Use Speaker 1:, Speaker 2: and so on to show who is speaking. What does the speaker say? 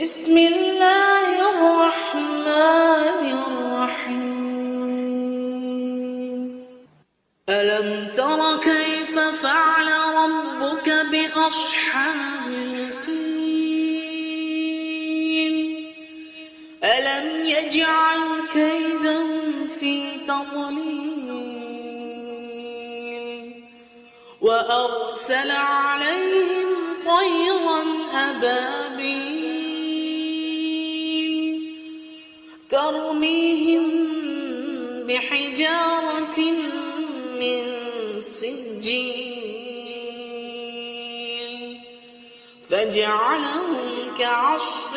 Speaker 1: بسم الله الرحمن الرحيم. ألم تر كيف فعل ربك بأصحاب الفيل؟ ألم يجعل كيدهم في تضليل وأرسل عليهم طيرا أبابيل ترميهم بحجارة من سجيل فجعلهم كعصف